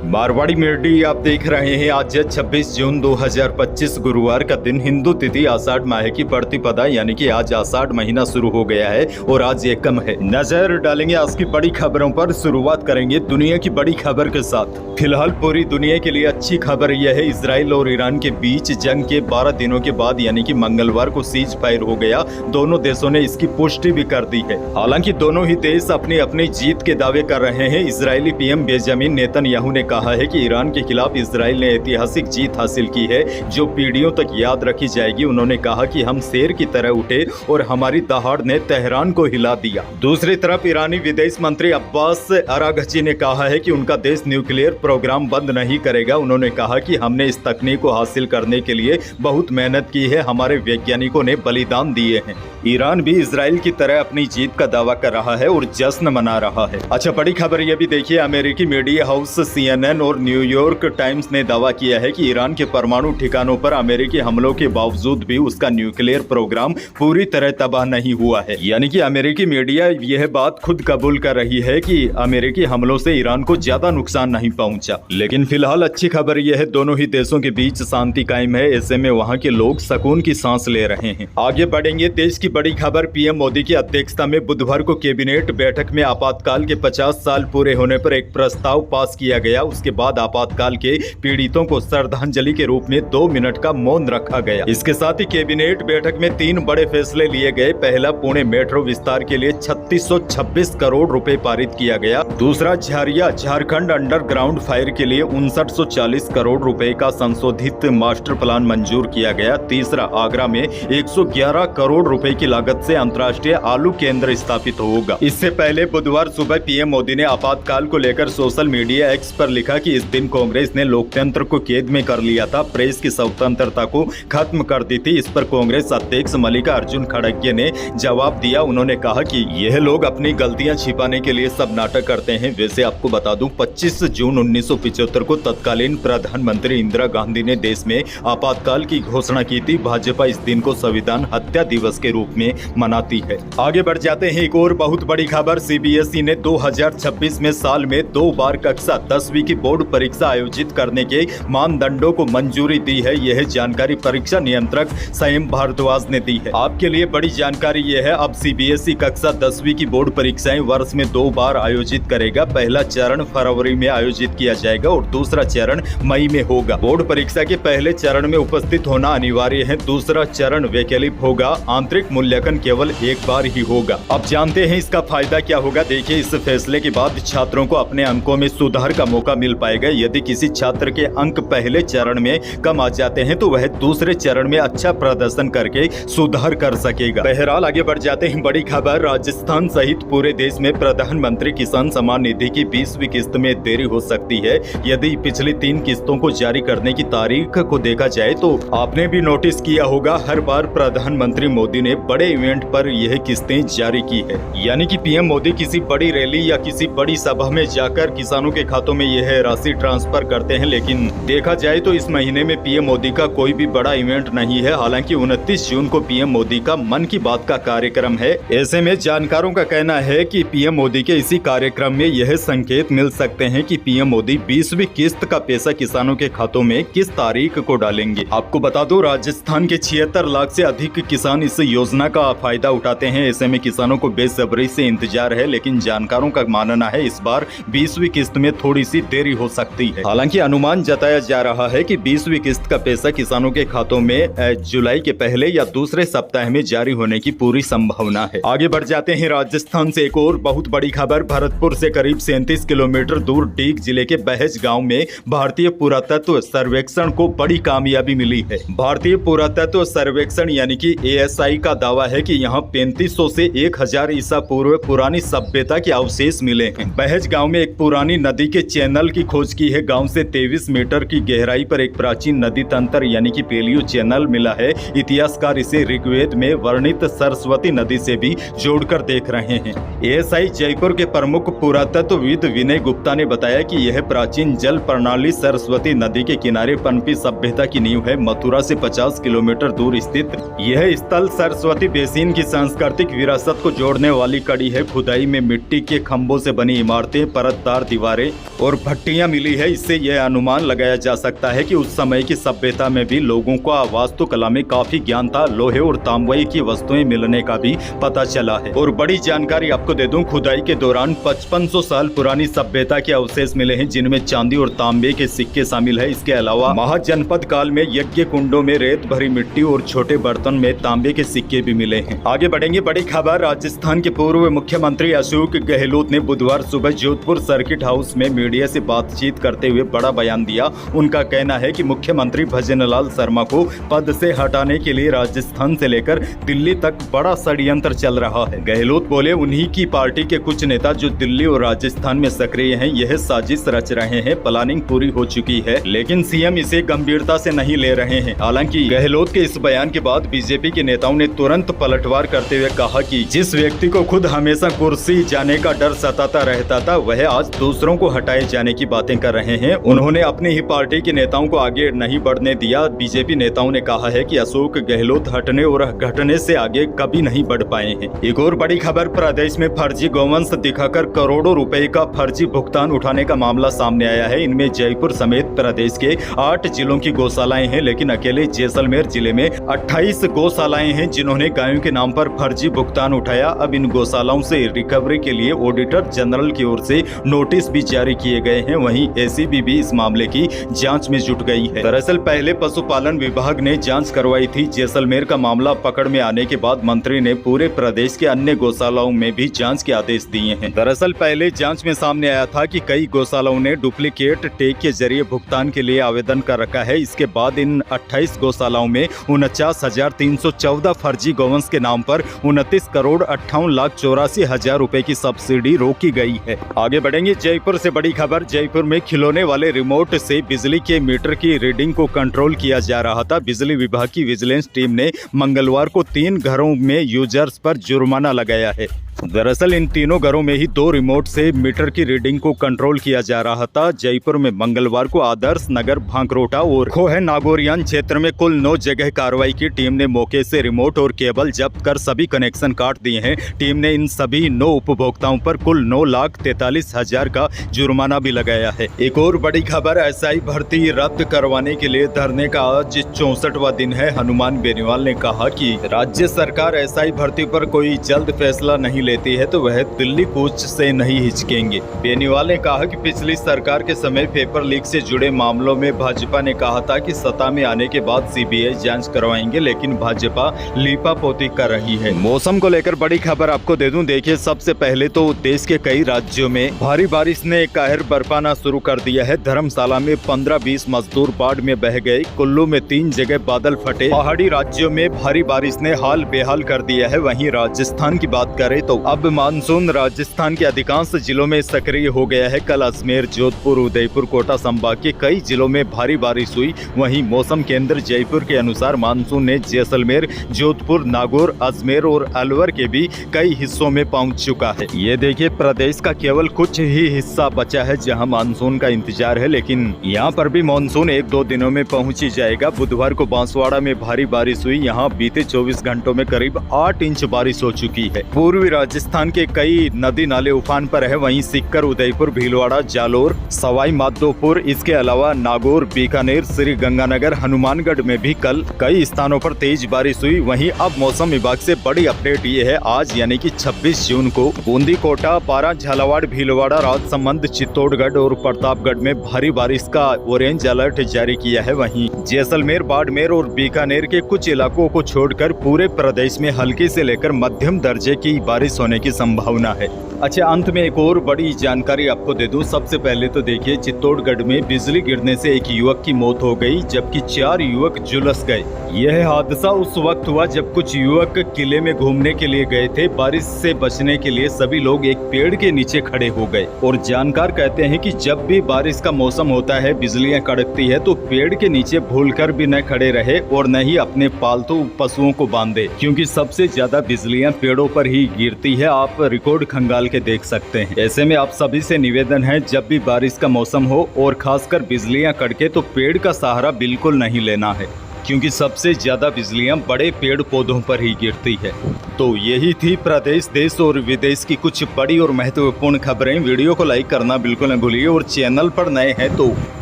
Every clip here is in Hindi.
मारवाड़ी मीडिया आप देख रहे हैं। आज 26 जून 2025 गुरुवार का दिन, हिंदू तिथि आषाढ़ माह की प्रतिपदा, यानी कि आज आषाढ़ महीना शुरू हो गया है और आज एकम है। नजर डालेंगे आज की बड़ी खबरों पर। शुरुआत करेंगे दुनिया की बड़ी खबर के साथ। फिलहाल पूरी दुनिया के लिए अच्छी खबर यह है, इजराइल और ईरान के बीच जंग के 12 दिनों के बाद यानी कि मंगलवार को सीज फायर हो गया। दोनों देशों ने इसकी पुष्टि भी कर दी है। हालांकि दोनों ही देश अपनी अपनी जीत के दावे कर रहे हैं। इजरायली पीएम बेंजामिन नेतन्याहू ने कहा है कि ईरान के खिलाफ इजराइल ने ऐतिहासिक जीत हासिल की है जो पीढ़ियों तक याद रखी जाएगी। उन्होंने कहा कि हम शेर की तरह उठे और हमारी दहाड़ ने तेहरान को हिला दिया। दूसरी तरफ ईरानी विदेश मंत्री अब्बास अरागची ने कहा है कि उनका देश न्यूक्लियर प्रोग्राम बंद नहीं करेगा। उन्होंने कहा कि हमने इस तकनीक को हासिल करने के लिए बहुत मेहनत की है, हमारे वैज्ञानिकों ने बलिदान दिए हैं। ईरान भी इजराइल की तरह अपनी जीत का दावा कर रहा है और जश्न मना रहा है। अच्छा, बड़ी खबर यह भी देखिए, अमेरिकी मीडिया हाउस CNN और न्यूयॉर्क टाइम्स ने दावा किया है कि ईरान के परमाणु ठिकानों पर अमेरिकी हमलों के बावजूद भी उसका न्यूक्लियर प्रोग्राम पूरी तरह तबाह नहीं हुआ है। यानी कि अमेरिकी मीडिया यह बात खुद कबूल कर रही है कि अमेरिकी हमलों से ईरान को ज्यादा नुकसान नहीं पहुंचा। लेकिन फिलहाल अच्छी खबर यह है, दोनों ही देशों के बीच शांति कायम है। ऐसे में वहाँ के लोग सुकून की सांस ले रहे हैं। आगे बढ़ेंगे, देश की बड़ी खबर। पीएम मोदी की अध्यक्षता में बुधवार को कैबिनेट बैठक में आपातकाल के 50 साल पूरे होने पर एक प्रस्ताव पास किया गया। उसके बाद आपातकाल के पीड़ितों को श्रद्धांजलि के रूप में 2 मिनट का मौन रखा गया। इसके साथ ही कैबिनेट बैठक में 3 बड़े फैसले लिए गए। पहला, पुणे मेट्रो विस्तार के लिए 3626 करोड़ रुपए पारित किया गया। दूसरा, झरिया झारखंड अंडरग्राउंड फायर के लिए 5940 करोड़ रुपए का संशोधित मास्टर प्लान मंजूर किया गया। तीसरा, आगरा में 111 करोड़ रुपए की लागत से अंतर्राष्ट्रीय आलू केंद्र स्थापित होगा। इससे पहले बुधवार सुबह पीएम मोदी ने आपातकाल को लेकर सोशल मीडिया एक्स पर लिखा कि इस दिन कांग्रेस ने लोकतंत्र को कैद में कर लिया था, प्रेस की स्वतंत्रता को खत्म कर दी थी। इस पर कांग्रेस अध्यक्ष मल्लिकार्जुन खड़गे ने जवाब दिया। उन्होंने कहा कि यह लोग अपनी गलतियां छिपाने के लिए सब नाटक करते हैं। वैसे आपको बता दूं, 25 जून 1975 को तत्कालीन प्रधानमंत्री इंदिरा गांधी ने देश में आपातकाल की घोषणा की थी। भाजपा इस दिन को संविधान हत्या दिवस के रूप में मनाती है। आगे बढ़ जाते हैं, एक और बहुत बड़ी खबर। सीबीएसई ने 2026 में साल में 2 बार कक्षा 10वीं की बोर्ड परीक्षा आयोजित करने के मानदंडों को मंजूरी दी है। यह जानकारी परीक्षा नियंत्रक संयम भारद्वाज ने दी है। आपके लिए बड़ी जानकारी यह है, अब सीबीएसई कक्षा 10वीं की बोर्ड परीक्षाएं वर्ष में 2 बार आयोजित करेगा। पहला चरण फरवरी में आयोजित किया जाएगा और दूसरा चरण मई में होगा। बोर्ड परीक्षा के पहले चरण में उपस्थित होना अनिवार्य है। दूसरा चरण वैकल्पिक होगा। आंतरिक मूल्यांकन केवल एक बार ही होगा। अब जानते हैं इसका फायदा क्या होगा। देखिए, इस फैसले के बाद छात्रों को अपने अंकों में सुधार का मौका मिल पाएगा। यदि किसी छात्र के अंक पहले चरण में कम आ जाते हैं तो वह दूसरे चरण में अच्छा प्रदर्शन करके सुधार कर सकेगा। बहरहाल आगे बढ़ जाते हैं, बड़ी खबर। राजस्थान सहित पूरे देश में प्रधानमंत्री किसान सम्मान निधि की 20वीं किस्त में देरी हो सकती है। यदि पिछली 3 किस्तों को जारी करने की तारीख को देखा जाए तो आपने भी नोटिस किया होगा, हर बार प्रधानमंत्री मोदी ने बड़े इवेंट पर यह किस्तें जारी की है। यानी कि पीएम मोदी किसी बड़ी रैली या किसी बड़ी सभा में जाकर किसानों के खातों में यह राशि ट्रांसफर करते हैं। लेकिन देखा जाए तो इस महीने में पीएम मोदी का कोई भी बड़ा इवेंट नहीं है। हालांकि 29 जून को पीएम मोदी का मन की बात का कार्यक्रम है। ऐसे में जानकारों का कहना है कि पीएम मोदी के इसी कार्यक्रम में यह संकेत मिल सकते हैं कि पीएम मोदी 20वीं किस्त का पैसा किसानों के खातों में किस तारीख को डालेंगे। आपको बता दो, राजस्थान के 76 लाख से अधिक किसान इस योजना का फायदा उठाते हैं। ऐसे में किसानों को बेसब्री से इंतजार है। लेकिन जानकारों का मानना है इस बार 20वीं किस्त में थोड़ी सी देरी हो सकती है। हालांकि अनुमान जताया जा रहा है कि 20वीं किस्त का पैसा किसानों के खातों में जुलाई के पहले या दूसरे सप्ताह में जारी होने की पूरी संभावना है। आगे बढ़ जाते हैं, राजस्थान से एक और बहुत बड़ी खबर। भरतपुर से करीब 37 किलोमीटर दूर डीग जिले के बहज गाँव में भारतीय पुरातत्व सर्वेक्षण को बड़ी कामयाबी मिली है। भारतीय पुरातत्व सर्वेक्षण यानी कि ASI का दावा है कि यहाँ 3500 से 1000 ईसा पूर्व पुरानी सभ्यता के अवशेष मिले हैं। बहज गांव में एक पुरानी नदी के चैनल की खोज की है। गांव से 23 मीटर की गहराई पर एक प्राचीन नदी तंत्र यानी कि पेलियो चैनल मिला है। इतिहासकार इसे ऋग्वेद में वर्णित सरस्वती नदी से भी जोड़कर देख रहे हैं। ASI जयपुर के प्रमुख पुरातत्वविद विनय गुप्ता ने बताया कि यह प्राचीन जल प्रणाली सरस्वती नदी के किनारे पनपी सभ्यता की नींव है। मथुरा से 50 किलोमीटर दूर स्थित यह स्थल सरस्वती बेसिन की सांस्कृतिक विरासत को जोड़ने वाली कड़ी है। खुदाई में मिट्टी के खंभों से बनी इमारतें, परतदार दीवारें और हड्डियां मिली है, इससे यह अनुमान लगाया जा सकता है कि उस समय की सभ्यता में भी लोगों को वास्तुकला में काफी ज्ञान था। लोहे और तांबे की वस्तुएं मिलने का भी पता चला है। और बड़ी जानकारी आपको दे दूं, खुदाई के दौरान 5500 साल पुरानी सभ्यता के अवशेष मिले हैं, जिनमें चांदी और तांबे के सिक्के शामिल है। इसके अलावा महाजनपद काल में यज्ञ कुंडों में रेत भरी मिट्टी और छोटे बर्तन में तांबे के सिक्के भी मिले हैं। आगे बढ़ेंगे, बड़ी खबर। राजस्थान के पूर्व मुख्यमंत्री अशोक गहलोत ने बुधवार सुबह जोधपुर सर्किट हाउस में मीडिया से बातचीत करते हुए बड़ा बयान दिया। उनका कहना है कि मुख्यमंत्री भजनलाल शर्मा को पद से हटाने के लिए राजस्थान से लेकर दिल्ली तक बड़ा षड्यंत्र चल रहा है। गहलोत बोले, उन्हीं की पार्टी के कुछ नेता जो दिल्ली और राजस्थान में सक्रिय हैं, यह साजिश रच रहे हैं। प्लानिंग पूरी हो चुकी है, लेकिन सीएम इसे गंभीरता से नहीं ले रहे हैं। हालांकि गहलोत के इस बयान के बाद बीजेपी के नेताओं ने तुरंत पलटवार करते हुए कहा कि जिस व्यक्ति को खुद हमेशा कुर्सी जाने का डर सताता रहता था, वह आज दूसरों को हटाए जाने की बातें कर रहे हैं। उन्होंने अपनी ही पार्टी के नेताओं को आगे नहीं बढ़ने दिया। बीजेपी नेताओं ने कहा है कि अशोक गहलोत हटने और घटने से आगे कभी नहीं बढ़ पाए हैं। एक और बड़ी खबर, प्रदेश में फर्जी गौवंश दिखाकर करोड़ों रुपए का फर्जी भुगतान उठाने का मामला सामने आया है। इनमें जयपुर समेत प्रदेश के 8 जिलों की गौशालाएं हैं, लेकिन अकेले जैसलमेर जिले में 28 गौशालाएं हैं जिन्होंने गायों के नाम पर फर्जी भुगतान उठाया। अब इन गौशालाओं से रिकवरी के लिए ऑडिटर जनरल की ओर से नोटिस भी जारी किए गए हैं। वहीं एसीबी भी इस मामले की जांच में जुट गई है। दरअसल पहले पशुपालन विभाग ने जांच करवाई थी। जैसलमेर का मामला पकड़ में आने के बाद मंत्री ने पूरे प्रदेश के अन्य गौशालाओं में भी जांच के आदेश दिए हैं। दरअसल पहले जांच में सामने आया था कि कई गौशालाओं ने डुप्लीकेट टैग के जरिए भुगतान के लिए आवेदन कर रखा है। इसके बाद इन 28 गौशालाओं में 49,314 फर्जी गौवंश के नाम पर 29,58,84,000 रुपए की सब्सिडी रोकी गई है। आगे बढ़ेंगे, जयपुर से बड़ी खबर। जयपुर में खिलौने वाले रिमोट से बिजली के मीटर की रीडिंग को कंट्रोल किया जा रहा था। बिजली विभाग की विजिलेंस टीम ने मंगलवार को 3 घरों में यूजर्स पर जुर्माना लगाया है। दरअसल इन तीनों घरों में ही 2 रिमोट से मीटर की रीडिंग को कंट्रोल किया जा रहा था। जयपुर में मंगलवार को आदर्श नगर, भांकरोटा और खोह नागौरियान क्षेत्र में कुल 9 जगह कार्रवाई की। टीम ने मौके से रिमोट और केबल जब्त कर सभी कनेक्शन काट दिए हैं। टीम ने इन सभी 9 उपभोक्ताओं पर कुल 9,43,000 का जुर्माना भी लगाया है। एक और बड़ी खबर, एसआई भर्ती रद्द करवाने के लिए धरने का आज 64वां दिन है। हनुमान बेनीवाल ने कहा कि राज्य सरकार एसआई भर्ती पर कोई जल्द फैसला नहीं लेती है तो वह दिल्ली कूच से नहीं हिचकेंगे। बेनीवाल ने कहा कि पिछली सरकार के समय पेपर लीक से जुड़े मामलों में भाजपा ने कहा था कि सत्ता में आने के बाद सीबीआई जांच करवाएंगे, लेकिन भाजपा लीपापोती कर रही है। मौसम को लेकर बड़ी खबर आपको दे दूं, देखिए सबसे पहले तो देश के कई राज्यों में भारी बारिश ने कहर बरपाना शुरू कर दिया है। धर्मशाला में 15-20 मजदूर बाढ़ में बह गए। कुल्लू में 3 जगह बादल फटे। पहाड़ी राज्यों में भारी बारिश ने हाल बेहाल कर दिया है। वहीं राजस्थान की बात करें तो अब मानसून राजस्थान के अधिकांश जिलों में सक्रिय हो गया है। कल अजमेर, जोधपुर, उदयपुर, कोटा संभाग के कई जिलों में भारी बारिश हुई। वहीं मौसम केंद्र जयपुर के अनुसार मानसून ने जैसलमेर, जोधपुर, नागौर, अजमेर और अलवर के भी कई हिस्सों में पहुंच चुका है। ये देखिए, प्रदेश का केवल कुछ ही हिस्सा बचा है जहां मानसून का इंतजार है, लेकिन यहां पर भी मानसून 1-2 दिनों में पहुंच ही जाएगा। बुधवार को बांसवाड़ा में भारी बारिश हुई। यहां बीते 24 घंटों में करीब 8 इंच बारिश हो चुकी है। पूर्वी राजस्थान के कई नदी नाले उफान पर है। वहीं सीकर, उदयपुर, भीलवाड़ा, जालोर, सवाई माधोपुर, इसके अलावा नागौर, बीकानेर, श्री गंगानगर, हनुमानगढ़ में भी कल कई स्थानों पर तेज बारिश हुई। वहीं अब मौसम विभाग से बड़ी अपडेट ये है, आज यानी कि 26 जून को बूंदी, कोटा, बारां, झालावाड़, भीलवाड़ा, राजसमंद, चित्तौड़गढ़ और प्रतापगढ़ में भारी बारिश का ऑरेंज अलर्ट जारी किया है। वहीं जैसलमेर, बाड़मेर और बीकानेर के कुछ इलाकों को छोड़कर पूरे प्रदेश में हल्की से लेकर मध्यम दर्जे की बारिश होने की संभावना है। अच्छा, अंत में एक और बड़ी जानकारी आपको दे दूं। सबसे पहले तो देखिए, चित्तौड़गढ़ में बिजली गिरने से एक युवक की मौत हो गई, जबकि 4 युवक झुलस गए। यह हादसा उस वक्त हुआ जब कुछ युवक किले में घूमने के लिए गए थे। बारिश से बचने के लिए सभी लोग एक पेड़ के नीचे खड़े हो गए। और जानकार कहते हैं कि जब भी बारिश का मौसम होता है, बिजलियां कड़कती है, तो पेड़ के नीचे भूलकर भी न खड़े रहे और न ही अपने पालतू पशुओं को बांधे, क्योंकि सबसे ज्यादा बिजलियां पेड़ों पर ही गिरती है। आप रिकॉर्ड खंगाल के देख सकते हैं। ऐसे में आप सभी से निवेदन है, जब भी बारिश का मौसम हो और खासकर बिजलियां कड़के, तो पेड़ का सहारा बिल्कुल नहीं लेना है। क्योंकि सबसे ज्यादा बिजलियां बड़े पेड़ पौधों पर ही गिरती है। तो यही थी प्रदेश, देश और विदेश की कुछ बड़ी और महत्वपूर्ण खबरें। वीडियो को लाइक करना बिल्कुल न भूलिए और चैनल पर नए हैं तो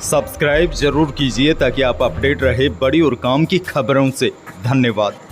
सब्सक्राइब जरूर कीजिए ताकि आप अपडेट रहे बड़ी और काम की खबरों से। धन्यवाद।